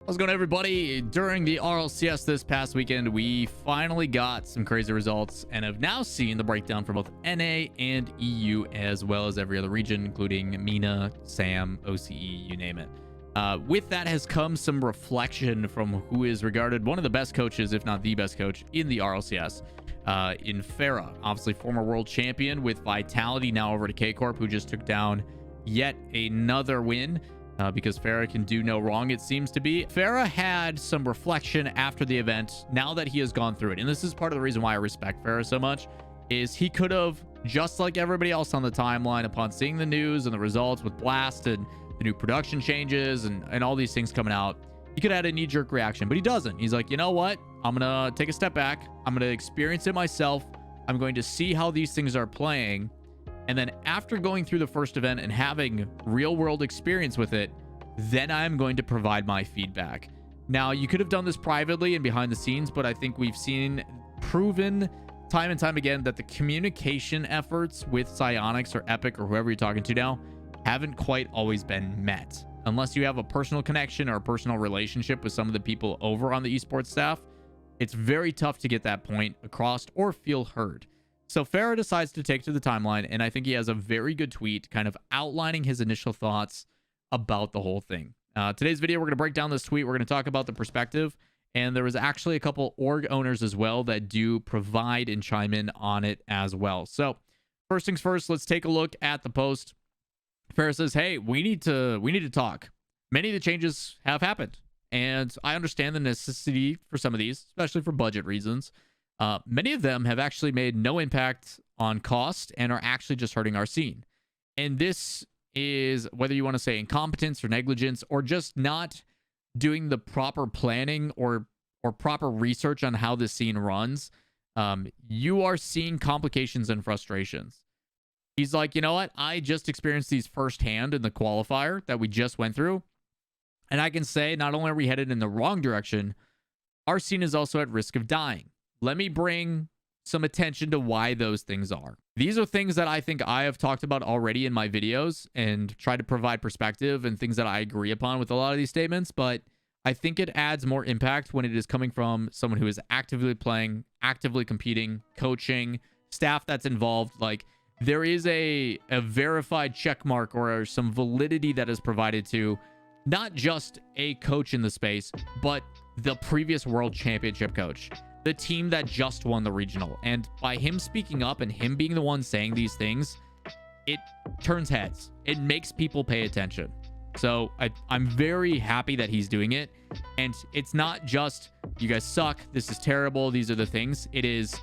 How's it going, everybody? During the RLCS this past weekend, we finally got some crazy results and have now seen the breakdown for both NA and EU, as well as every other region, including MENA, SAM, OCE, you name it. With that has come some reflection from who is regarded one of the best coaches, if not the best coach, in the RLCS, in Ferra. Obviously, former world champion with Vitality, now over to K-Corp, who just took down yet another win. Because Ferra can do no wrong, it seems to be. Ferra had some reflection after the event, now that he has gone through it. And this is part of the reason why I respect Ferra so much, is he could have, just like everybody else on the timeline, upon seeing the news and the results with Blast and the new production changes and all these things coming out, he could have had a knee-jerk reaction, but he doesn't. He's like, you know what? I'm going to take a step back. I'm going to experience it myself. I'm going to see how these things are playing. And then after going through the first event and having real world experience with it, then I'm going to provide my feedback. Now, you could have done this privately and behind the scenes, but I think we've seen proven time and time again that the communication efforts with Psyonix or Epic or whoever you're talking to now haven't quite always been met. Unless you have a personal connection or a personal relationship with some of the people over on the esports staff, it's very tough to get that point across or feel heard. So Ferra decides to take to the timeline, and I think he has a very good tweet kind of outlining his initial thoughts about the whole thing. Today's video, we're going to break down this tweet. We're going to talk about the perspective, and there was actually a couple org owners as well that do provide and chime in on it as well. So first things first, let's take a look at the post. Ferra says, hey, we need to talk. Many of the changes have happened, and I understand the necessity for some of these, especially for budget reasons. Many of them have actually made no impact on cost and are actually just hurting our scene. And this is whether you want to say incompetence or negligence or just not doing the proper planning or proper research on how this scene runs. You are seeing complications and frustrations. He's like, you know what? I just experienced these firsthand in the qualifier that we just went through. And I can say not only are we headed in the wrong direction, our scene is also at risk of dying. Let me bring some attention to why those things are. These are things that I think I have talked about already in my videos and try to provide perspective and things that I agree upon with a lot of these statements, but I think it adds more impact when it is coming from someone who is actively playing, actively competing, coaching, staff that's involved. Like, there is a verified check mark or some validity that is provided to not just a coach in the space, but the previous world championship coach, the team that just won the regional. And by him speaking up and him being the one saying these things, it turns heads. It makes people pay attention. So I'm very happy that he's doing it. And it's not just, you guys suck, this is terrible, these are the things. It is,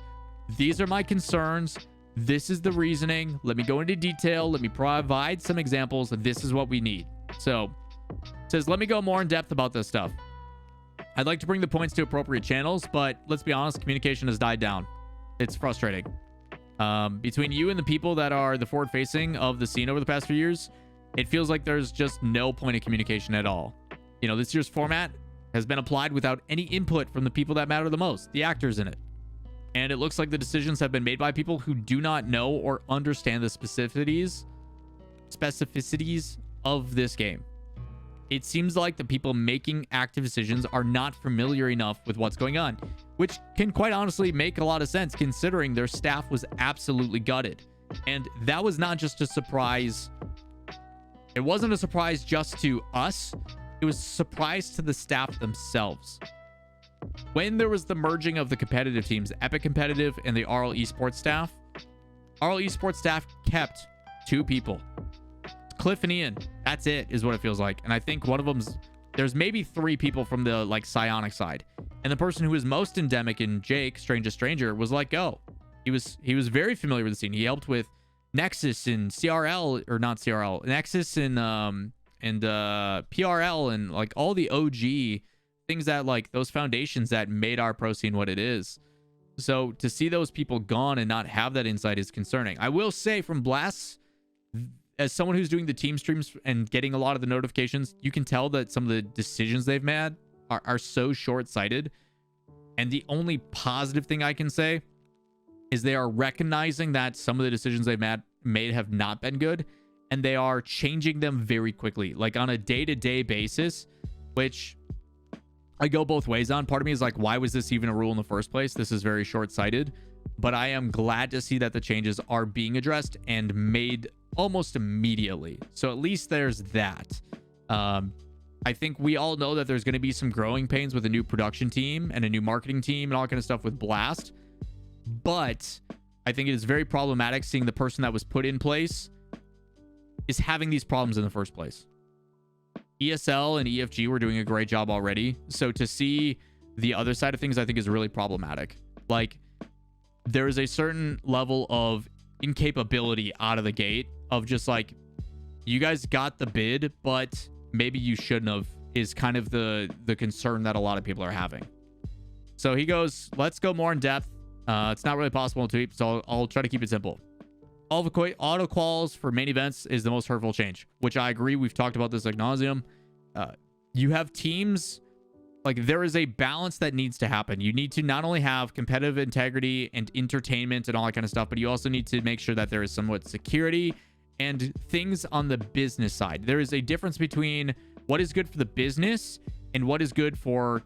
these are my concerns, this is the reasoning, let me go into detail, let me provide some examples, this is what we need. So, it says, let me go more in depth about this stuff. I'd like to bring the points to appropriate channels, but let's be honest, communication has died down. It's frustrating. Between you and the people that are the forward-facing of the scene over the past few years, it feels like there's just no point of communication at all. You know, this year's format has been applied without any input from the people that matter the most, the actors in it. And it looks like the decisions have been made by people who do not know or understand the specificities of this game. It seems like the people making active decisions are not familiar enough with what's going on, which can quite honestly make a lot of sense considering their staff was absolutely gutted. And that was not just a surprise. It wasn't a surprise just to us. It was a surprise to the staff themselves. When there was the merging of the competitive teams, Epic Competitive and the RL Esports staff, RL Esports staff kept 2 people. Cliff and Ian. That's it, is what it feels like. And I think one of them's, there's maybe 3 people from the like Psyonix side. And the person who was most endemic in Jake, Strangest Stranger, was let go. He was very familiar with the scene. He helped with Nexus and CRL, or not CRL, Nexus and PRL and like all the OG things that like those foundations that made our pro scene what it is. So to see those people gone and not have that insight is concerning. I will say from Blast, as someone who's doing the team streams and getting a lot of the notifications, you can tell that some of the decisions they've made are so short-sighted. And the only positive thing I can say is they are recognizing that some of the decisions they've made have not been good, and they are changing them very quickly, like on a day-to-day basis, which I go both ways on. Part of me is like, why was this even a rule in the first place? This is very short-sighted. But I am glad to see that the changes are being addressed and made almost immediately. So at least there's that. I think we all know that there's going to be some growing pains with a new production team and a new marketing team and all that kind of stuff with Blast. But I think it is very problematic seeing the person that was put in place is having these problems in the first place. ESL and EFG were doing a great job already. So to see the other side of things, I think is really problematic. Like, there is a certain level of incapability out of the gate of just like, you guys got the bid, but maybe you shouldn't have, is kind of the concern that a lot of people are having. So he goes, let's go more in depth. It's not really possible to tweet, so I'll try to keep it simple. Auto quals for main events is the most hurtful change, which I agree. We've talked about this ad nauseum. You have teams, like, there is a balance that needs to happen. You need to not only have competitive integrity and entertainment and all that kind of stuff, but you also need to make sure that there is somewhat security and things on the business side. There is a difference between what is good for the business and what is good for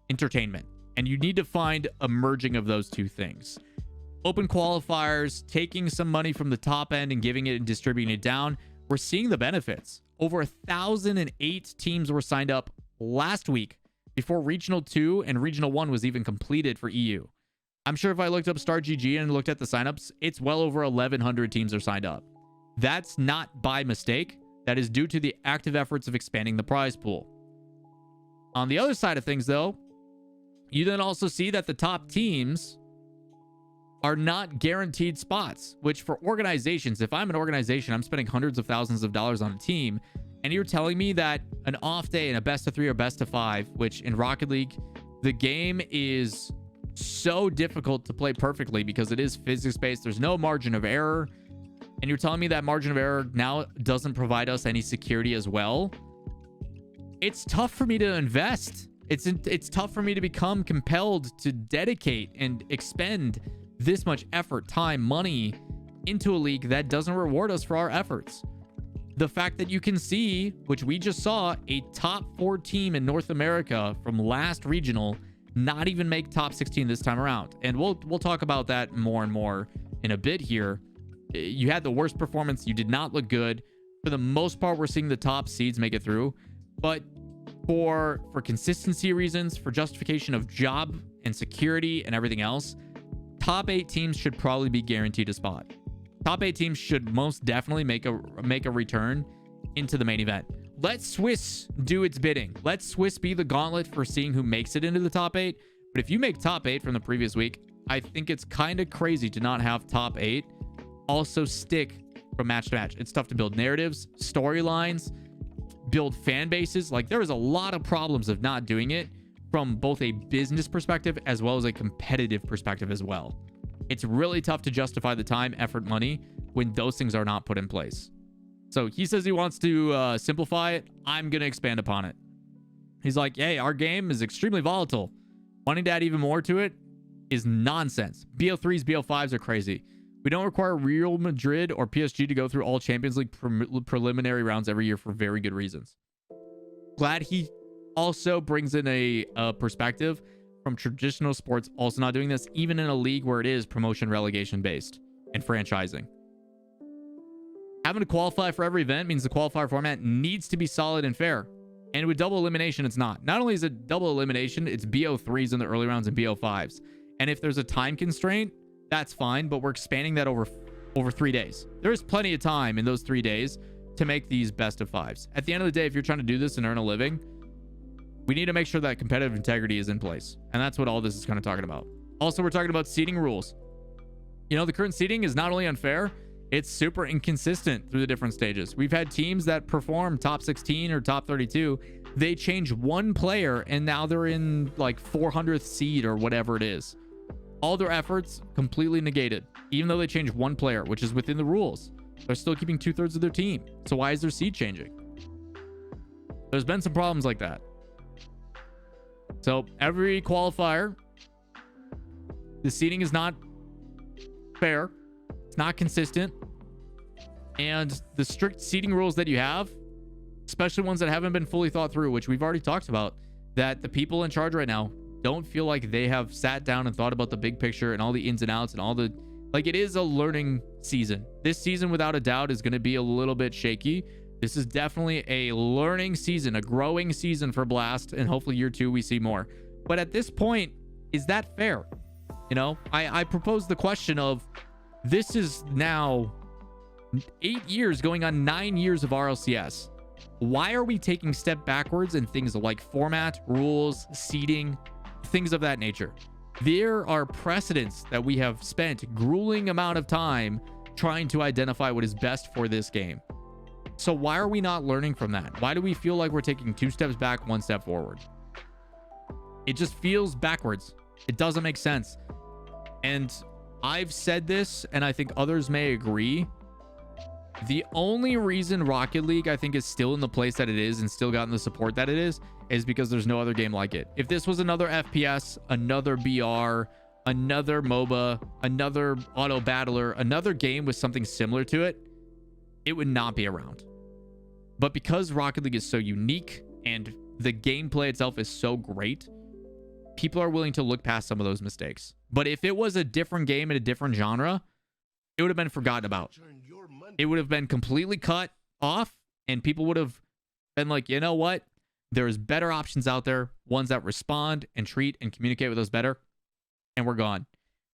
entertainment. And you need to find a merging of those two things. Open qualifiers, taking some money from the top end and giving it and distributing it down. We're seeing the benefits. Over 1,008 teams were signed up last week before Regional 2 and Regional 1 was even completed for EU. I'm sure if I looked up Star GG and looked at the signups, it's well over 1,100 teams are signed up. That's not by mistake. That is due to the active efforts of expanding the prize pool. On the other side of things, though, you then also see that the top teams are not guaranteed spots, which for organizations, if I'm an organization, I'm spending hundreds of thousands of dollars on a team, and you're telling me that an off day and a best of 3 or best of 5, which in Rocket League, the game is so difficult to play perfectly because it is physics-based. There's no margin of error. And you're telling me that margin of error now doesn't provide us any security as well? It's tough for me to invest. It's tough for me to become compelled to dedicate and expend this much effort, time, money into a league that doesn't reward us for our efforts. The fact that you can see, which we just saw, a top 4 team in North America from last regional not even make top 16 this time around. And we'll talk about that more and more in a bit here. You had the worst performance. You did not look good. For the most part, we're seeing the top seeds make it through. But for consistency reasons, for justification of job and security and everything else, top 8 teams should probably be guaranteed a spot. Top 8 teams should most definitely make a return into the main event. Let Swiss do its bidding. Let Swiss be the gauntlet for seeing who makes it into the top 8. But if you make top 8 from the previous week, I think it's kind of crazy to not have top 8 also stick from match to match. It's tough to build narratives, storylines, build fan bases. Like, there is a lot of problems of not doing it from both a business perspective as well as a competitive perspective as well. It's really tough to justify the time, effort, money when those things are not put in place. So he says he wants to simplify it. I'm going to expand upon it. He's like, hey, our game is extremely volatile. Wanting to add even more to it is nonsense. BO3s, BO5s are crazy. We don't require Real Madrid or PSG to go through all Champions League preliminary rounds every year for very good reasons. Glad he also brings in a perspective from traditional sports also not doing this, even in a league where it is promotion relegation based and franchising. Having to qualify for every event means the qualifier format needs to be solid and fair. And with double elimination, it's not. Not only is it double elimination, it's BO3s in the early rounds and BO5s. And if there's a time constraint, that's fine, but we're expanding that over 3 days. There is plenty of time in those 3 days to make these best of 5s. At the end of the day, if you're trying to do this and earn a living, we need to make sure that competitive integrity is in place. And that's what all this is kind of talking about. Also, we're talking about seeding rules. You know, the current seeding is not only unfair, it's super inconsistent through the different stages. We've had teams that perform top 16 or top 32. They change one player and now they're in like 400th seed or whatever it is. All their efforts completely negated, even though they change one player, which is within the rules. They're still keeping 2/3 of their team. So why is their seed changing? There's been some problems like that. So every qualifier, the seeding is not fair. It's not consistent. And the strict seeding rules that you have, especially ones that haven't been fully thought through, which we've already talked about, that the people in charge right now don't feel like they have sat down and thought about the big picture and all the ins and outs and all the, like, it is a learning season. This season, without a doubt, is going to be a little bit shaky. This is definitely a learning season, a growing season for Blast, and hopefully year 2 we see more. But at this point, is that fair? You know, I propose the question of, this is now 8 years going on 9 years of RLCS. Why are we taking step backwards in things like format, rules, seeding, things of that nature? There are precedents that we have spent grueling amount of time trying to identify what is best for this game. So why are we not learning from that? Why do we feel like we're taking 2 steps back, 1 step forward? It just feels backwards. It doesn't make sense. And I've said this, and I think others may agree. The only reason Rocket League, I think, is still in the place that it is and still gotten the support that it is because there's no other game like it. If this was another FPS, another BR, another MOBA, another auto battler, another game with something similar to it, it would not be around. But because Rocket League is so unique and the gameplay itself is so great, people are willing to look past some of those mistakes. But if it was a different game in a different genre, it would have been forgotten about. It would have been completely cut off, and people would have been like, you know what? There's better options out there, ones that respond and treat and communicate with us better, and we're gone.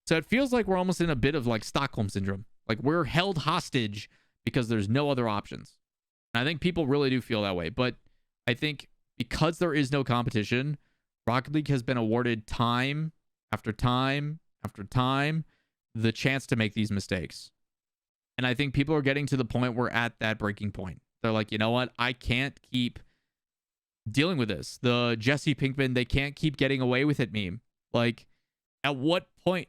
So it feels like we're almost in a bit of like Stockholm syndrome. Like we're held hostage because there's no other options. And I think people really do feel that way. But I think because there is no competition, Rocket League has been awarded time after time after time the chance to make these mistakes. And I think people are getting to the point where at that breaking point, they're like, you know what? I can't keep dealing with this. The Jesse Pinkman, they can't keep getting away with it meme. Like, at what point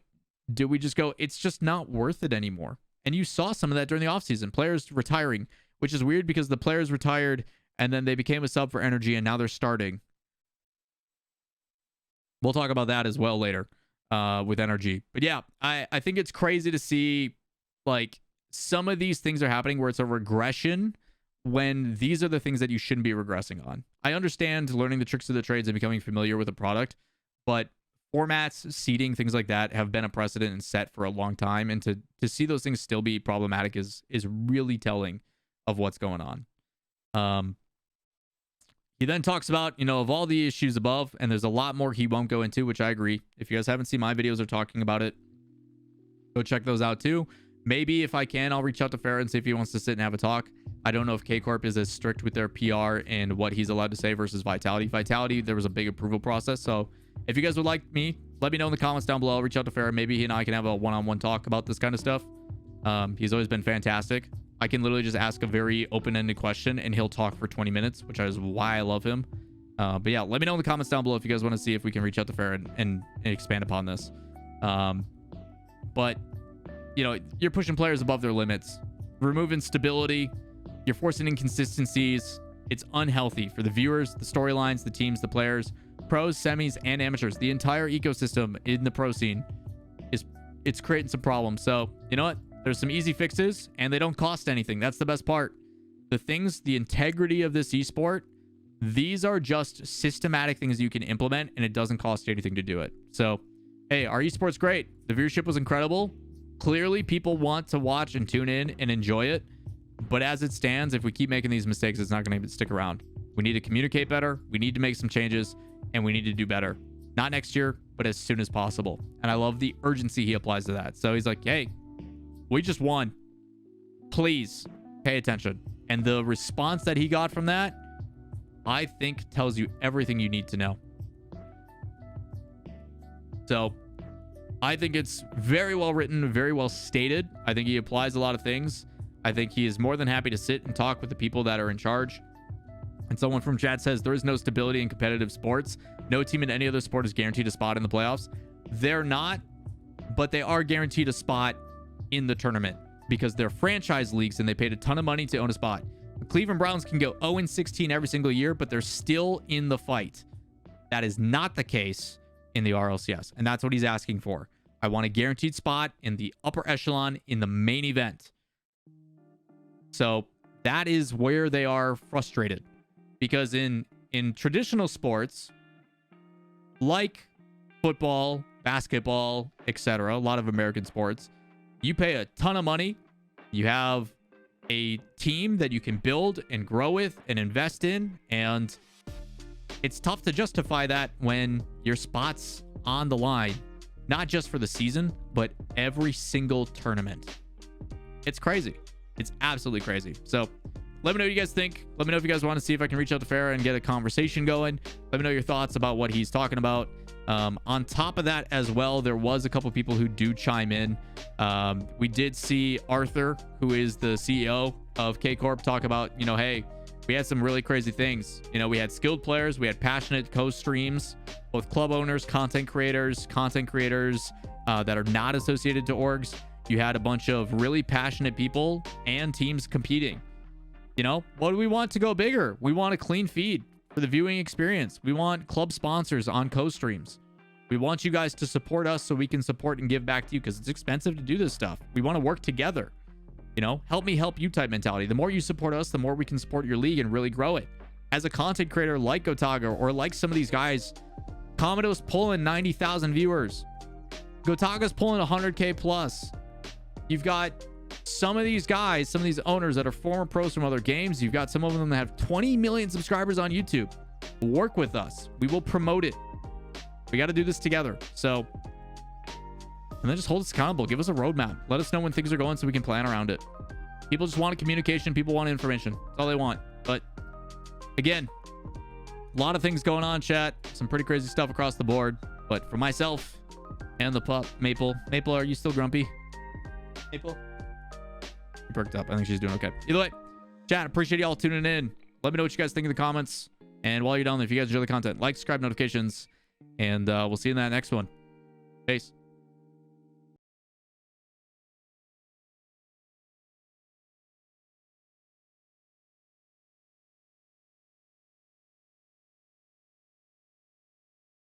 do we just go, it's just not worth it anymore? And you saw some of that during the offseason. Players retiring, which is weird because the players retired and then they became a sub for Energy and now they're starting. We'll talk about that as well later with Energy. But yeah, I think it's crazy to see like some of these things are happening where it's a regression when these are the things that you shouldn't be regressing on. I understand learning the tricks of the trades and becoming familiar with a product, but formats, seeding, things like that have been a precedent and set for a long time. And to see those things still be problematic is really telling of what's going on. He then talks about, you know, of all the issues above, and there's a lot more he won't go into, which I agree. If you guys haven't seen my videos or talking about it, go check those out too. Maybe if I can, I'll reach out to Ferra and see if he wants to sit and have a talk. I don't know if K-Corp is as strict with their PR and what he's allowed to say versus Vitality. Vitality, there was a big approval process. So if you guys would like me, let me know in the comments down below. I'll reach out to Ferra. Maybe he and I can have a one-on-one talk about this kind of stuff. He's always been fantastic. I can literally just ask a very open-ended question and he'll talk for 20 minutes, which is why I love him. But yeah, let me know in the comments down below if you guys want to see if we can reach out to Ferra and expand upon this. But you know, you're pushing players above their limits, removing stability, you're forcing inconsistencies. It's unhealthy for the viewers, the storylines, the teams, the players, pros, semis, and amateurs. The entire ecosystem in the pro scene it's creating some problems. So you know what? There's some easy fixes and they don't cost anything. That's the best part. The things, the integrity of this esport, these are just systematic things you can implement and it doesn't cost you anything to do it. So, hey, our esport's great. The viewership was incredible. Clearly, people want to watch and tune in and enjoy it. But as it stands, if we keep making these mistakes, it's not going to stick around. We need to communicate better. We need to make some changes and we need to do better. Not next year, but as soon as possible. And I love the urgency he applies to that. So he's like, hey, we just won. Please pay attention. And the response that he got from that, I think tells you everything you need to know. So I think it's very well written, very well stated. I think he applies a lot of things. I think he is more than happy to sit and talk with the people that are in charge. And someone from chat says there is no stability in competitive sports. No team in any other sport is guaranteed a spot in the playoffs. They're not, but they are guaranteed a spot in the tournament because they're franchise leagues and they paid a ton of money to own a spot. The Cleveland Browns can go 0-16 every single year, but they're still in the fight. That is not the case in the RLCS, and that's what he's asking for. I want a guaranteed spot in the upper echelon in the main event. So that is where they are frustrated, because in traditional sports, like football, basketball, etc., a lot of American sports, you pay a ton of money. You have a team that you can build and grow with and invest in, and it's tough to justify that when your spot's on the line, not just for the season, but every single tournament. It's crazy. It's absolutely crazy. So let me know what you guys think. Let me know if you guys want to see if I can reach out to Ferra and get a conversation going. Let me know your thoughts about what he's talking about. On top of that as well, there was a couple people who do chime in. We did see Arthur, who is the CEO of K-Corp, talk about, you know, hey, we had some really crazy things. You know, we had skilled players, we had passionate co-streams, both club owners, content creators that are not associated to orgs. You had a bunch of really passionate people and teams competing. You know, what do we want to go bigger? We want a clean feed for the viewing experience. We want club sponsors on co-streams. We want you guys to support us so we can support and give back to you, because it's expensive to do this stuff. We want to work together. You know, help me help you type mentality. The more you support us, the more we can support your league and really grow it. As a content creator like Gotaga or like some of these guys, Komodo's pulling 90,000 viewers. Gotaga's pulling 100K plus. You've got some of these guys, some of these owners that are former pros from other games. You've got some of them that have 20 million subscribers on YouTube. Work with us. We will promote it. We got to do this together. So, and then just hold us accountable. Give us a roadmap. Let us know when things are going so we can plan around it. People just want communication. People want information. That's all they want. But again, a lot of things going on, chat. Some pretty crazy stuff across the board. But for myself and the pup, Maple. Maple, are you still grumpy? Maple? She perked up. I think she's doing okay. Either way, chat, appreciate y'all tuning in. Let me know what you guys think in the comments. And while you're down there, if you guys enjoy the content, like, subscribe, notifications, and we'll see you in that next one. Peace.